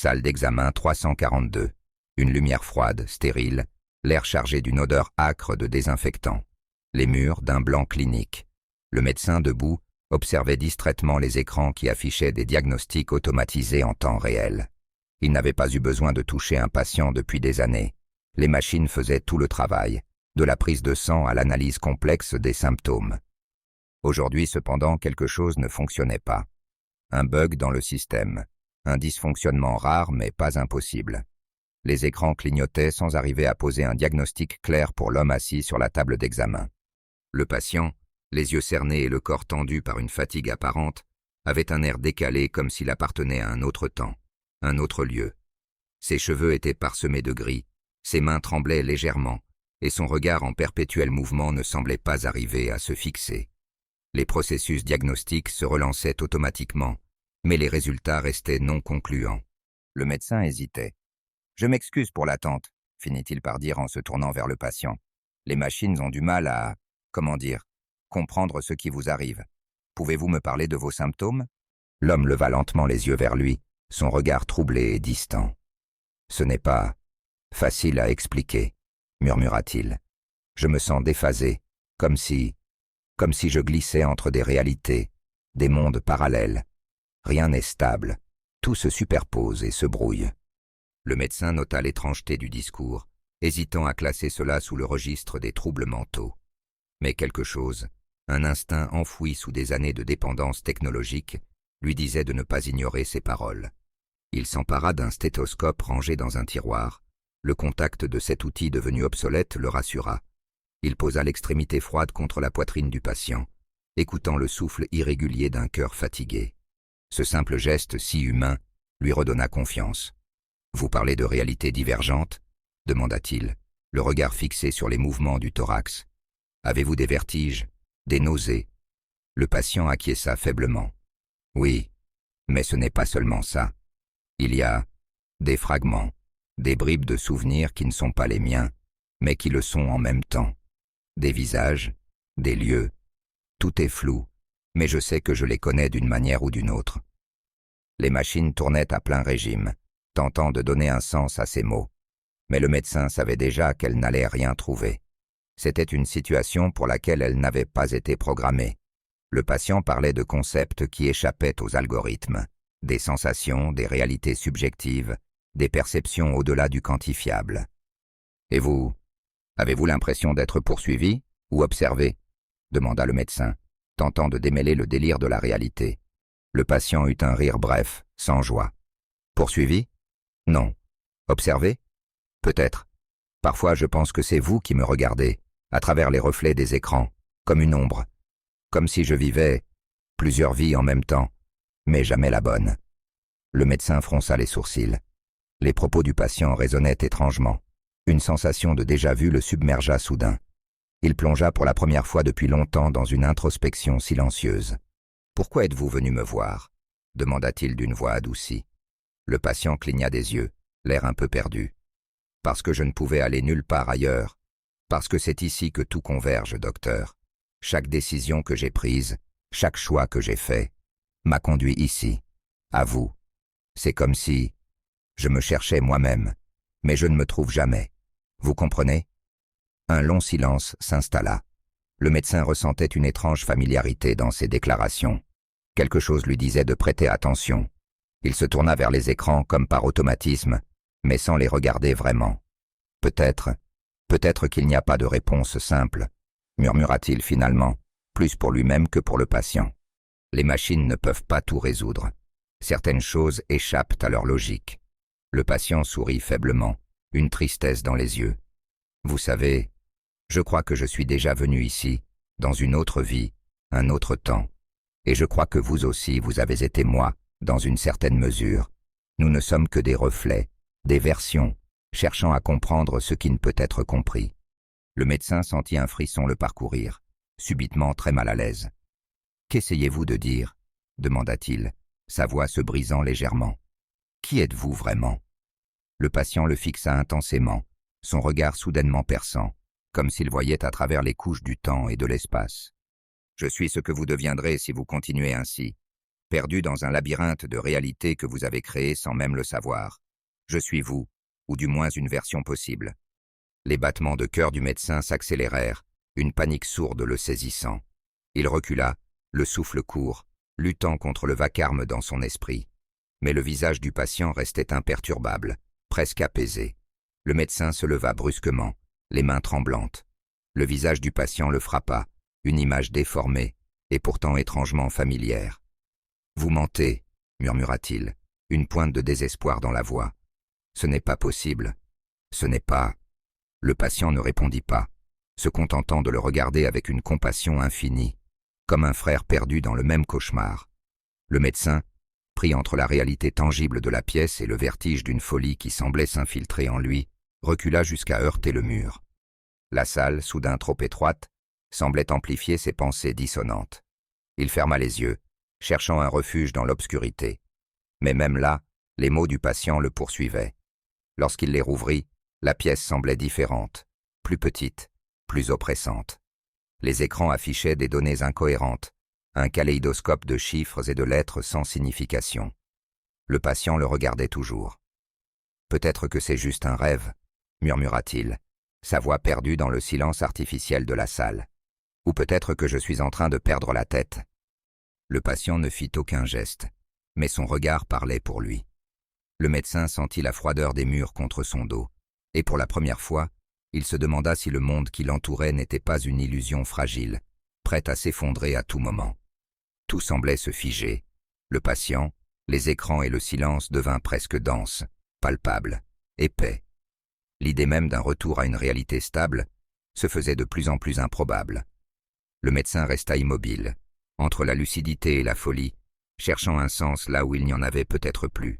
Salle d'examen 342. Une lumière froide, stérile, l'air chargé d'une odeur âcre de désinfectant. Les murs d'un blanc clinique. Le médecin, debout, observait distraitement les écrans qui affichaient des diagnostics automatisés en temps réel. Il n'avait pas eu besoin de toucher un patient depuis des années. Les machines faisaient tout le travail, de la prise de sang à l'analyse complexe des symptômes. Aujourd'hui, cependant, quelque chose ne fonctionnait pas. Un bug dans le système, un dysfonctionnement rare mais pas impossible. Les écrans clignotaient sans arriver à poser un diagnostic clair pour l'homme assis sur la table d'examen. Le patient, les yeux cernés et le corps tendu par une fatigue apparente, avait un air décalé comme s'il appartenait à un autre temps, un autre lieu. Ses cheveux étaient parsemés de gris, ses mains tremblaient légèrement, et son regard en perpétuel mouvement ne semblait pas arriver à se fixer. Les processus diagnostiques se relançaient automatiquement, mais les résultats restaient non concluants. Le médecin hésitait. « Je m'excuse pour l'attente », finit-il par dire en se tournant vers le patient. « Les machines ont du mal à, comprendre ce qui vous arrive. Pouvez-vous me parler de vos symptômes ?» L'homme leva lentement les yeux vers lui, son regard troublé et distant. « Ce n'est pas facile à expliquer, » murmura-t-il. « Je me sens déphasé, comme si je glissais entre des réalités, des mondes parallèles. Rien n'est stable, tout se superpose et se brouille. » Le médecin nota l'étrangeté du discours, hésitant à classer cela sous le registre des troubles mentaux. Mais quelque chose, un instinct enfoui sous des années de dépendance technologique, lui disait de ne pas ignorer ces paroles. Il s'empara d'un stéthoscope rangé dans un tiroir. Le contact de cet outil devenu obsolète le rassura. Il posa l'extrémité froide contre la poitrine du patient, écoutant le souffle irrégulier d'un cœur fatigué. Ce simple geste si humain lui redonna confiance. « Vous parlez de réalités divergentes ?» demanda-t-il, le regard fixé sur les mouvements du thorax. « Avez-vous des vertiges, des nausées ?» Le patient acquiesça faiblement. « Oui, mais ce n'est pas seulement ça. Il y a des fragments, des bribes de souvenirs qui ne sont pas les miens, mais qui le sont en même temps. Des visages, des lieux. Tout est flou, mais je sais que je les connais d'une manière ou d'une autre. » Les machines tournaient à plein régime, tentant de donner un sens à ces mots. Mais le médecin savait déjà qu'elle n'allait rien trouver. C'était une situation pour laquelle elle n'avait pas été programmée. Le patient parlait de concepts qui échappaient aux algorithmes, des sensations, des réalités subjectives, des perceptions au-delà du quantifiable. « Et vous, avez-vous l'impression d'être poursuivi ou observé ?» demanda le médecin, tentant de démêler le délire de la réalité. Le patient eut un rire bref, sans joie. « Poursuivi ? Non. Observé ? Peut-être. Parfois je pense que c'est vous qui me regardez, à travers les reflets des écrans, comme une ombre. Comme si je vivais plusieurs vies en même temps, mais jamais la bonne. » Le médecin fronça les sourcils. Les propos du patient résonnaient étrangement. Une sensation de déjà-vu le submergea soudain. Il plongea pour la première fois depuis longtemps dans une introspection silencieuse. « Pourquoi êtes-vous venu me voir ?» demanda-t-il d'une voix adoucie. Le patient cligna des yeux, l'air un peu perdu. « Parce que je ne pouvais aller nulle part ailleurs. Parce que c'est ici que tout converge, docteur. Chaque décision que j'ai prise, chaque choix que j'ai fait, m'a conduit ici, à vous. C'est comme si je me cherchais moi-même, mais je ne me trouve jamais. Vous comprenez ?» Un long silence s'installa. Le médecin ressentait une étrange familiarité dans ses déclarations. Quelque chose lui disait de prêter attention. Il se tourna vers les écrans comme par automatisme, mais sans les regarder vraiment. « Peut-être qu'il n'y a pas de réponse simple, » murmura-t-il finalement, plus pour lui-même que pour le patient. « Les machines ne peuvent pas tout résoudre. Certaines choses échappent à leur logique. » Le patient sourit faiblement, une tristesse dans les yeux. « Vous savez, je crois que je suis déjà venu ici, dans une autre vie, un autre temps. Et je crois que vous aussi, vous avez été moi, dans une certaine mesure. Nous ne sommes que des reflets, des versions, cherchant à comprendre ce qui ne peut être compris. » Le médecin sentit un frisson le parcourir, subitement très mal à l'aise. « Qu'essayez-vous de dire ?» demanda-t-il, sa voix se brisant légèrement. « Qui êtes-vous vraiment ?» Le patient le fixa intensément, son regard soudainement perçant, comme s'il voyait à travers les couches du temps et de l'espace. « Je suis ce que vous deviendrez si vous continuez ainsi. perdu dans un labyrinthe de réalité que vous avez créé sans même le savoir. Je suis vous, ou du moins une version possible. Les battements de cœur du médecin s'accélérèrent, une panique sourde le saisissant. Il recula, le souffle court, luttant contre le vacarme dans son esprit. Mais le visage du patient restait imperturbable, presque apaisé. Le médecin se leva brusquement, les mains tremblantes. Le visage du patient le frappa, une image déformée, et pourtant étrangement familière. « Vous mentez, » murmura-t-il, une pointe de désespoir dans la voix. « Ce n'est pas possible. Ce n'est pas... » Le patient ne répondit pas, se contentant de le regarder avec une compassion infinie, comme un frère perdu dans le même cauchemar. Le médecin, pris entre la réalité tangible de la pièce et le vertige d'une folie qui semblait s'infiltrer en lui, recula jusqu'à heurter le mur. La salle, soudain trop étroite, semblait amplifier ses pensées dissonantes. Il ferma les yeux, cherchant un refuge dans l'obscurité. Mais même là, les mots du patient le poursuivaient. Lorsqu'il les rouvrit, la pièce semblait différente, plus petite, plus oppressante. Les écrans affichaient des données incohérentes, un kaléidoscope de chiffres et de lettres sans signification. Le patient le regardait toujours. « Peut-être que c'est juste un rêve, » murmura-t-il, sa voix perdue dans le silence artificiel de la salle. « Ou peut-être que je suis en train de perdre la tête. » Le patient ne fit aucun geste, mais son regard parlait pour lui. Le médecin sentit la froideur des murs contre son dos, et pour la première fois, il se demanda si le monde qui l'entourait n'était pas une illusion fragile, prête à s'effondrer à tout moment. Tout semblait se figer. Le patient, les écrans et le silence devinrent presque denses, palpables, épais. L'idée même d'un retour à une réalité stable se faisait de plus en plus improbable. Le médecin resta immobile, entre la lucidité et la folie, cherchant un sens là où il n'y en avait peut-être plus.